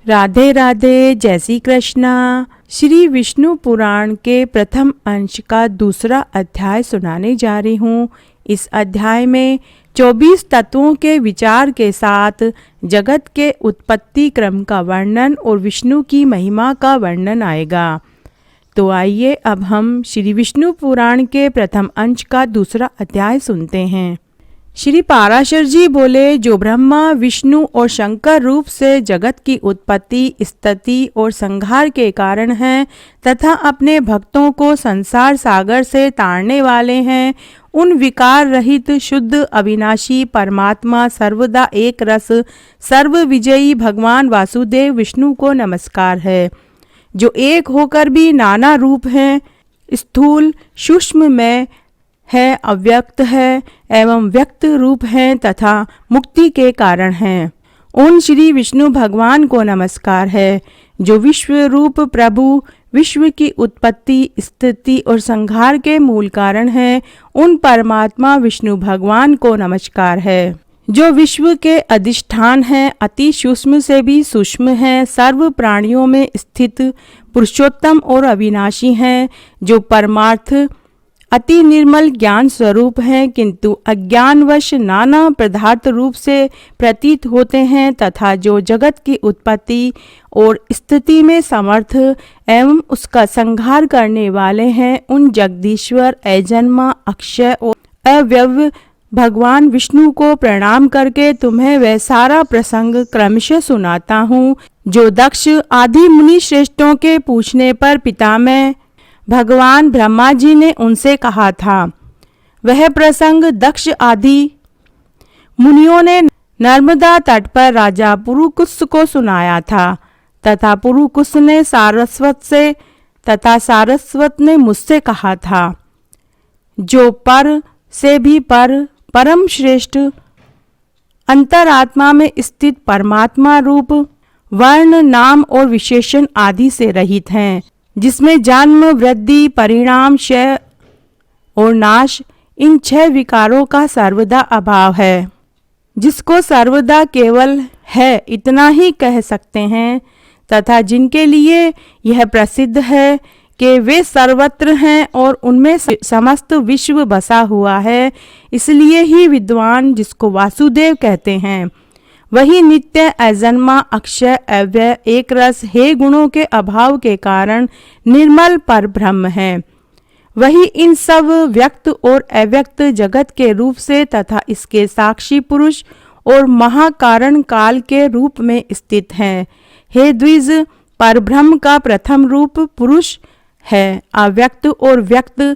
राधे राधे, जय श्री कृष्णा। श्री विष्णु पुराण के प्रथम अंश का दूसरा अध्याय सुनाने जा रही हूँ। इस अध्याय में 24 तत्वों के विचार के साथ जगत के उत्पत्ति क्रम का वर्णन और विष्णु की महिमा का वर्णन आएगा। तो आइए अब हम श्री विष्णु पुराण के प्रथम अंश का दूसरा अध्याय सुनते हैं। श्री पाराशर जी बोले, जो ब्रह्मा विष्णु और शंकर रूप से जगत की उत्पत्ति, स्थिति और संहार के कारण हैं तथा अपने भक्तों को संसार सागर से तारने वाले हैं, उन विकार रहित शुद्ध अविनाशी परमात्मा सर्वदा एक रस सर्व विजयी भगवान वासुदेव विष्णु को नमस्कार है, जो एक होकर भी नाना रूप हैं, स्थूल सूक्ष्म में है, अव्यक्त है एवं व्यक्त रूप हैं तथा मुक्ति के कारण हैं। उन श्री विष्णु भगवान को नमस्कार है, जो विश्व रूप प्रभु, विश्व की उत्पत्ति, स्थिति और संहार के मूल कारण हैं। उन परमात्मा विष्णु भगवान को नमस्कार है, जो विश्व के अधिष्ठान हैं, अति सूक्ष्म से भी सूक्ष्म हैं, सर्व प्राणियों में स्थित पुरुषोत्तम और अविनाशी हैं, जो परमार्थ अति निर्मल ज्ञान स्वरूप हैं, किंतु अज्ञानवश नाना पदार्थ रूप से प्रतीत होते हैं तथा जो जगत की उत्पत्ति और स्थिति में समर्थ एवं उसका संहार करने वाले हैं। उन जगदीश्वर अजन्मा अक्षय और अव्यय भगवान विष्णु को प्रणाम करके तुम्हें वह सारा प्रसंग क्रमशः सुनाता हूँ, जो दक्ष आदि मुनि श्रेष्ठों के पूछने पर पितामह भगवान ब्रह्मा जी ने उनसे कहा था। वह प्रसंग दक्ष आदि मुनियों ने नर्मदा तट पर राजा पुरुकुस को सुनाया था तथा पुरुकुस ने सारस्वत से तथा सारस्वत ने मुझसे कहा था। जो पर से भी पर परम श्रेष्ठ अंतरात्मा में स्थित परमात्मा रूप वर्ण नाम और विशेषण आदि से रहित हैं, जिसमें जन्म वृद्धि परिणाम क्षय और नाश इन 6 विकारों का सर्वदा अभाव है, जिसको सर्वदा केवल है इतना ही कह सकते हैं तथा जिनके लिए यह प्रसिद्ध है कि वे सर्वत्र हैं और उनमें समस्त विश्व बसा हुआ है, इसलिए ही विद्वान जिसको वासुदेव कहते हैं वही नित्य अजन्मा अक्षय अव्यय एक रस हे गुणों के अभाव के कारण निर्मल पर ब्रह्म है। वही इन सब व्यक्त और अव्यक्त जगत के रूप से तथा इसके साक्षी पुरुष और महाकारण काल के रूप में स्थित हैं। हे द्विज, परब्रह्म का प्रथम रूप पुरुष है, अव्यक्त और व्यक्त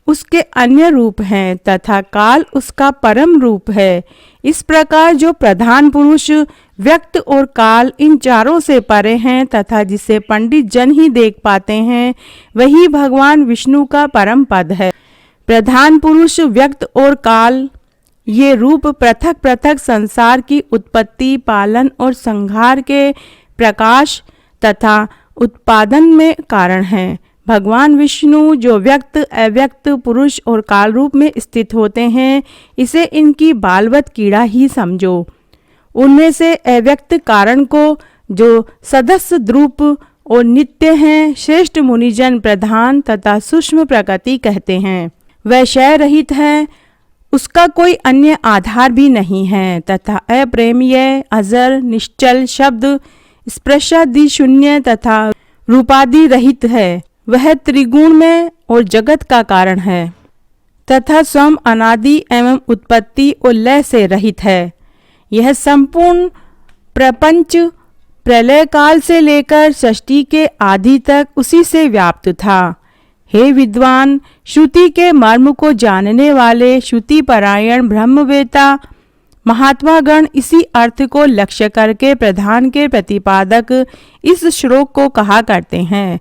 उसके अन्य रूप हैं तथा काल उसका परम रूप है। इस प्रकार जो प्रधान पुरुष व्यक्त और काल इन चारों से परे हैं तथा जिसे पंडित जन ही देख पाते हैं, वही भगवान विष्णु का परम पद है। प्रधान पुरुष व्यक्त और काल ये रूप पृथक पृथक संसार की उत्पत्ति, पालन और संहार के प्रकाश तथा उत्पादन में कारण हैं। भगवान विष्णु जो व्यक्त अव्यक्त पुरुष और काल रूप में स्थित होते हैं, इसे इनकी बालवत कीड़ा ही समझो। उनमें से अव्यक्त कारण को जो सदस्य द्रूप और नित्य हैं, श्रेष्ठ मुनिजन प्रधान तथा सूक्ष्म प्रकृति कहते हैं। वह क्षय रहित है, उसका कोई अन्य आधार भी नहीं है तथा अप्रेम्य अजर निश्चल शब्द स्पर्शादि शून्य तथा रूपादि रहित है। वह त्रिगुण में और जगत का कारण है तथा स्वयं अनादि एवं उत्पत्ति और लय से रहित है। यह संपूर्ण प्रपंच प्रलय काल से लेकर सृष्टि के आदि तक उसी से व्याप्त था। हे विद्वान, श्रुति के मर्म को जानने वाले श्रुति परायण ब्रह्मवेता महात्मागण इसी अर्थ को लक्ष्य करके प्रधान के प्रतिपादक इस श्लोक को कहा करते हैं।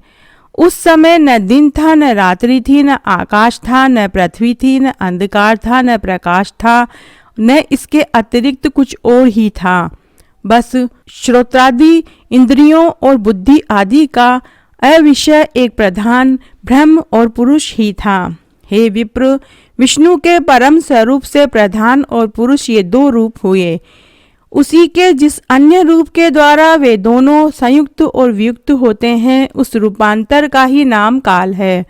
उस समय न दिन था, न रात्रि थी, न आकाश था, न पृथ्वी थी, न अंधकार था, न प्रकाश था, न इसके अतिरिक्त कुछ और ही था। बस श्रोत्रादि इंद्रियों और बुद्धि आदि का अविषय एक प्रधान ब्रह्म और पुरुष ही था। हे विप्र, विष्णु के परम स्वरूप से प्रधान और पुरुष ये 2 रूप हुए। उसी के जिस अन्य रूप के द्वारा वे दोनों संयुक्त और वियुक्त होते हैं, उस रूपांतर का ही नाम काल है।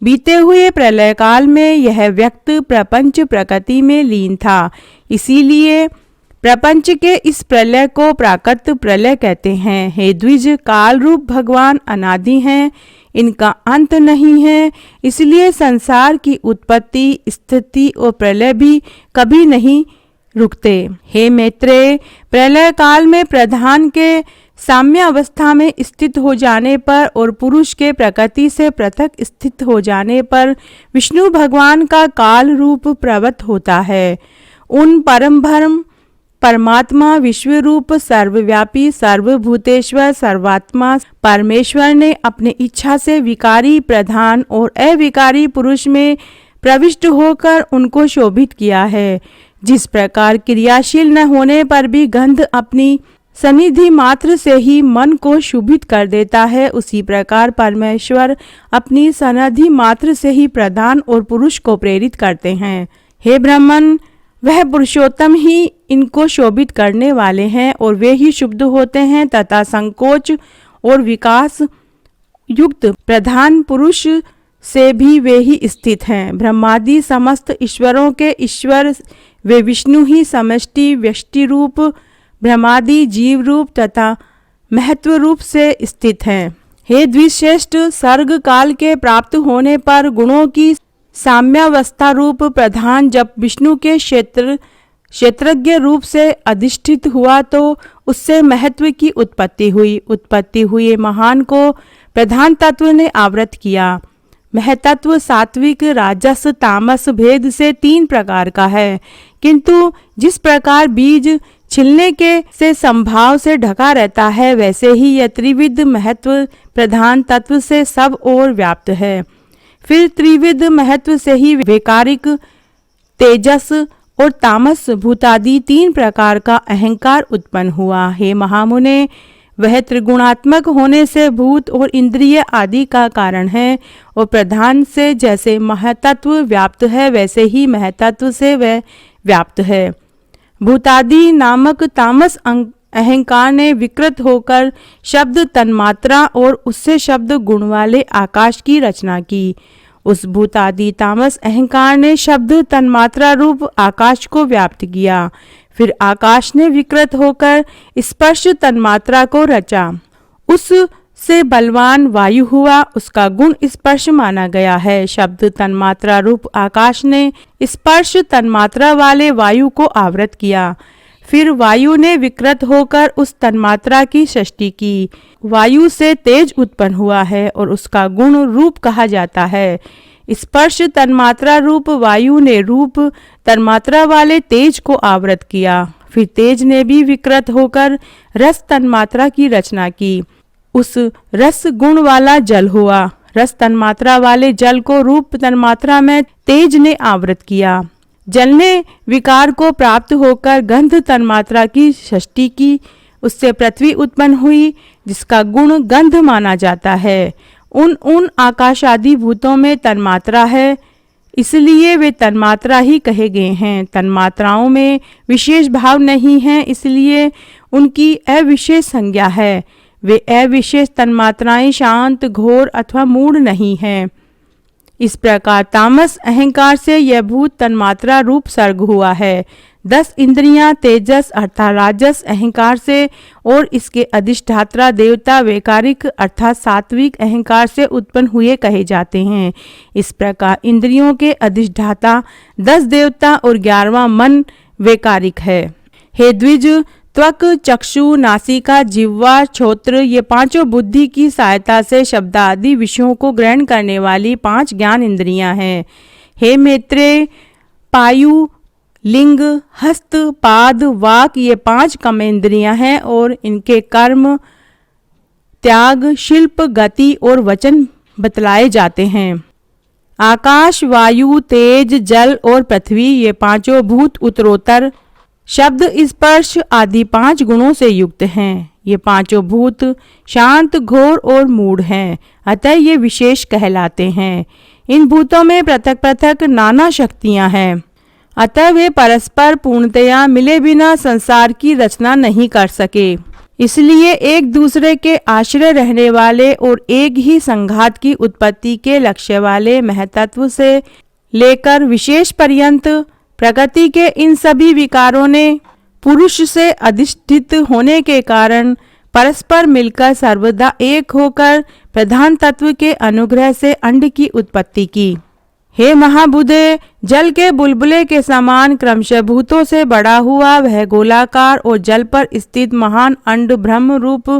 बीते हुए प्रलय काल में यह व्यक्त प्रपंच प्रकृति में लीन था, इसीलिए प्रपंच के इस प्रलय को प्राकृत प्रलय कहते हैं। हे द्विज, काल रूप भगवान अनादि हैं, इनका अंत नहीं है, इसलिए संसार की उत्पत्ति, स्थिति और प्रलय भी कभी नहीं रुकते। हे मैत्रेय, प्रलय काल में प्रधान के साम्य अवस्था में स्थित हो जाने पर और पुरुष के प्रकृति से पृथक स्थित हो जाने पर विष्णु भगवान का काल रूप प्रवत होता है। उन परम ब्रह्म परमात्मा विश्व रूप सर्वव्यापी सर्वभूतेश्वर सर्वात्मा परमेश्वर ने अपने इच्छा से विकारी प्रधान और अविकारी पुरुष में प्रविष्ट होकर उनको शोभित किया है। जिस प्रकार क्रियाशील न होने पर भी गंध अपनी सनिधि मात्र से ही मन को शुभित कर देता है, उसी प्रकार परमेश्वर अपनी सनिधि मात्र से ही प्रधान और पुरुष को प्रेरित करते हैं। हे ब्राह्मण, वह पुरुषोत्तम ही इनको शोभित करने वाले हैं और वे ही शुद्ध होते हैं तथा संकोच और विकास युक्त प्रधान पुरुष से भी वे ही स्थित हैं। ब्रह्मादि समस्त ईश्वरों के ईश्वर वे विष्णु ही समष्टि व्यष्टि रूप ब्रह्मादि जीव रूप तथा महत्व रूप से स्थित हैं। हे द्विश्रेष्ठ, सर्ग काल के प्राप्त होने पर गुणों की साम्यावस्था रूप प्रधान जब विष्णु के क्षेत्रज्ञ रूप से अधिष्ठित हुआ तो उससे महत्व की उत्पत्ति हुई महान को प्रधान तत्व ने आवृत किया। महतत्व सात्विक राजस तामस भेद से 3 प्रकार का है, किंतु जिस प्रकार बीज छिलने के से संभाव से ढका रहता है, वैसे ही यह त्रिविध महत्व प्रधान तत्व से सब ओर व्याप्त है। फिर त्रिविध महत्व से ही वैकारिक तेजस और तामस भूतादि 3 प्रकार का अहंकार उत्पन्न हुआ। हे महामुने, वह त्रिगुणात्मक होने से भूत और इंद्रिय आदि का कारण है और प्रधान से जैसे महतत्व व्याप्त है वैसे ही महतत्व से वह व्याप्त है। भूतादि नामक तामस अहंकार ने विकृत होकर शब्द तन्मात्रा और उससे शब्द गुण वाले आकाश की रचना की। उस भूतादि तामस अहंकार ने शब्द तन्मात्रा रूप आकाश को व्याप्त किया। फिर आकाश ने विकृत होकर स्पर्श तन्मात्रा को रचा। उससे बलवान वायु हुआ, उसका गुण स्पर्श माना गया है। शब्द तन्मात्रा रूप आकाश ने स्पर्श तन्मात्रा वाले वायु को आवृत किया। फिर वायु ने विकृत होकर उस तन्मात्रा की सृष्टि की। वायु से तेज उत्पन्न हुआ है और उसका गुण रूप कहा जाता है। स्पर्श तन्मात्रा रूप वायु ने रूप तन्मात्रा वाले तेज को आवृत किया। फिर तेज ने भी विकृत होकर रस तन्मात्रा की रचना की। उस रस गुण वाला जल हुआ। रस तन्मात्रा वाले जल को रूप तन्मात्रा में तेज ने आवृत किया। जल ने विकार को प्राप्त होकर गंध तन्मात्रा की सृष्टि की। उससे पृथ्वी उत्पन्न हुई, जिसका गुण गंध माना जाता है। उन आकाश आदि भूतों में तन्मात्रा है, इसलिए वे तन्मात्रा ही कहे गए हैं। तन्मात्राओं में विशेष भाव नहीं है, इसलिए उनकी अविशेष संज्ञा है। वे अविशेष तन्मात्राएं शांत, घोर अथवा मूढ़ नहीं हैं। इस प्रकार तामस अहंकार से यह भूत तन्मात्रा रूप सर्ग हुआ है। 10 इंद्रियां तेजस अर्थात राजस अहंकार से और इसके अधिष्ठात्रा देवता वैकारिक अर्थात सात्विक अहंकार से उत्पन्न हुए कहे जाते हैं। इस प्रकार इंद्रियों के अधिष्ठाता 10 देवता और 11वां मन वैकारिक है। हे द्विज, त्वक, चक्षु, नासिका, जिह्वा, श्रोत्र ये 5 बुद्धि की सहायता से शब्द आदि विषयों को ग्रहण करने वाली 5 ज्ञान इंद्रियां हैं। हे मैत्रेय, पायु, लिंग, हस्त, पाद, वाक ये 5 कर्मेंद्रियां हैं और इनके कर्म, त्याग, शिल्प, गति और वचन बतलाए जाते हैं। आकाश, वायु, तेज, जल और पृथ्वी ये 5 भूत उत्तरोत्तर शब्द, स्पर्श आदि 5 गुणों से युक्त हैं। ये 5 भूत शांत, घोर और मूढ़ हैं, अतः ये विशेष कहलाते हैं। इन भूतों में पृथक पृथक नाना शक्तियां हैं। अतः वे परस्पर पूर्णतया मिले बिना संसार की रचना नहीं कर सके। इसलिए एक दूसरे के आश्रय रहने वाले और एक ही संघात की उत्पत्ति के लक्ष्य वाले महतत्व से लेकर विशेष पर्यंत प्रकृति के इन सभी विकारों ने पुरुष से अधिष्ठित होने के कारण परस्पर मिलकर सर्वदा एक होकर प्रधान तत्व के अनुग्रह से अंड की उत्पत्ति की। हे महाबुद्धे, जल के बुलबुले के समान क्रमशः भूतों से बड़ा हुआ वह गोलाकार और जल पर स्थित महान अंड ब्रह्म रूप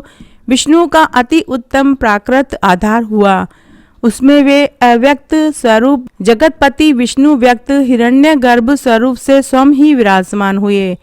विष्णु का अति उत्तम प्राकृत आधार हुआ। उसमें वे अव्यक्त स्वरूप जगतपति विष्णु व्यक्त हिरण्यगर्भ स्वरूप से स्वयं ही विराजमान हुए।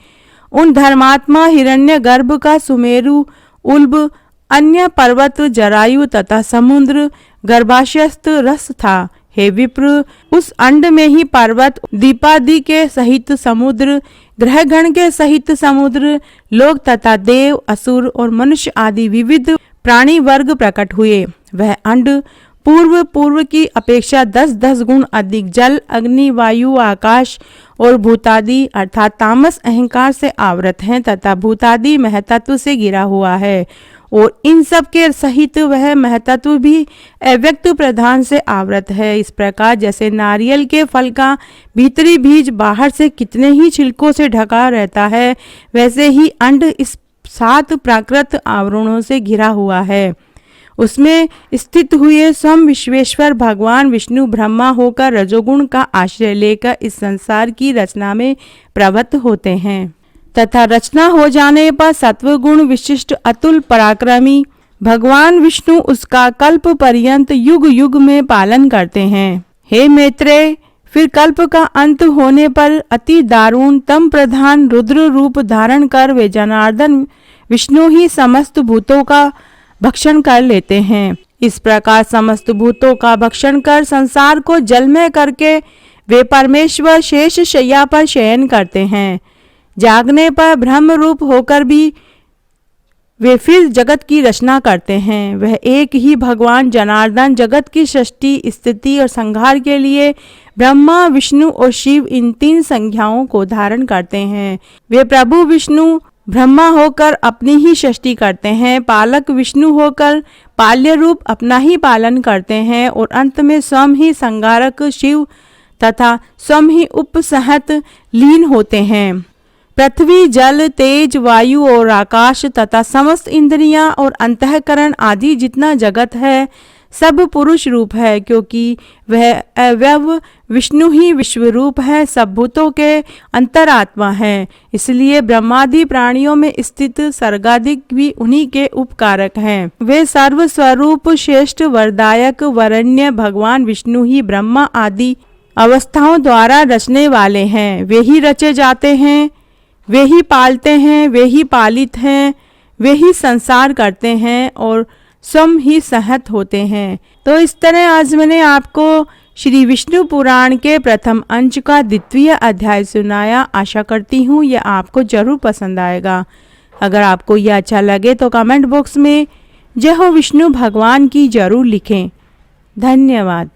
उन धर्मात्मा हिरण्यगर्भ का सुमेरु, उल्ब, अन्य पर्वत, जरायु तथा समुद्र गर्भाशयस्थ रस था। हे विप्र, उस अंड में ही पर्वत, दीपादि के सहित समुद्र, ग्रहगण के सहित समुद्र, लोक तथा देव, असुर और मनुष्य आदि विविध प्राणी वर्ग प्रकट हुए। वह अंड पूर्व की अपेक्षा 10-10 गुण अधिक जल, अग्नि, वायु, आकाश और भूतादि अर्थात तामस अहंकार से आवृत है तथा भूतादि महतत्व से घिरा हुआ है। और इन सब के सहित वह महतत्व भी अव्यक्त प्रधान से आवृत है। इस प्रकार जैसे नारियल के फल का भीतरी बीज बाहर से कितने ही छिलकों से ढका रहता है, वैसे ही अंड इस 7 प्राकृत आवरणों से घिरा हुआ है। उसमें स्थित हुए स्वयं विश्वेश्वर भगवान विष्णु ब्रह्मा होकर रजोगुण का आश्रय लेकर इस संसार की रचना में प्रवृत्त होते हैं तथा रचना हो जाने पर सत्वगुण विशिष्ट अतुल पराक्रमी भगवान विष्णु उसका कल्प पर्यंत युग युग में पालन करते हैं। हे मैत्रेय, फिर कल्प का अंत होने पर अति दारुण तम प्रधान रुद्र रूप धारण कर वे जनार्दन विष्णु ही समस्त भूतों का भक्षण कर लेते हैं। इस प्रकार समस्त भूतों का भक्षण कर संसार को जलमय करके वे परमेश्वर शेष शैया पर शयन करते हैं। जागने पर ब्रह्म रूप होकर भी वे फिर जगत की रचना करते हैं। वह एक ही भगवान जनार्दन जगत की सृष्टि, स्थिति और संहार के लिए ब्रह्मा, विष्णु और शिव इन 3 संज्ञाओं को धारण करते हैं। वे प्रभु विष्णु ब्रह्मा होकर अपनी ही सृष्टि करते हैं, पालक विष्णु होकर पाल्य रूप अपना ही पालन करते हैं और अंत में स्वयं ही संहारक शिव तथा स्वयं ही उपसहत लीन होते हैं। पृथ्वी, जल, तेज, वायु और आकाश तथा समस्त इंद्रियां और अंतःकरण आदि जितना जगत है सब पुरुष रूप है, क्योंकि वह अव्यव विष्णु ही विश्व रूप है, सब भूतों के अंतरात्मा है। इसलिए ब्रह्मादि प्राणियों में स्थित सर्गादिक भी उन्हीं के उपकारक हैं। वे सर्व स्वरूप श्रेष्ठ वरदायक वरण्य भगवान विष्णु ही ब्रह्मा आदि अवस्थाओं द्वारा रचने वाले हैं। वे ही रचे जाते हैं, वे ही पालते हैं, वे ही पालित हैं, वे ही संसार करते हैं और स्वयं ही सहत होते हैं। तो इस तरह आज मैंने आपको श्री विष्णु पुराण के प्रथम अंश का 2वां अध्याय सुनाया। आशा करती हूँ यह आपको जरूर पसंद आएगा। अगर आपको यह अच्छा लगे तो कमेंट बॉक्स में जय हो विष्णु भगवान की जरूर लिखें। धन्यवाद।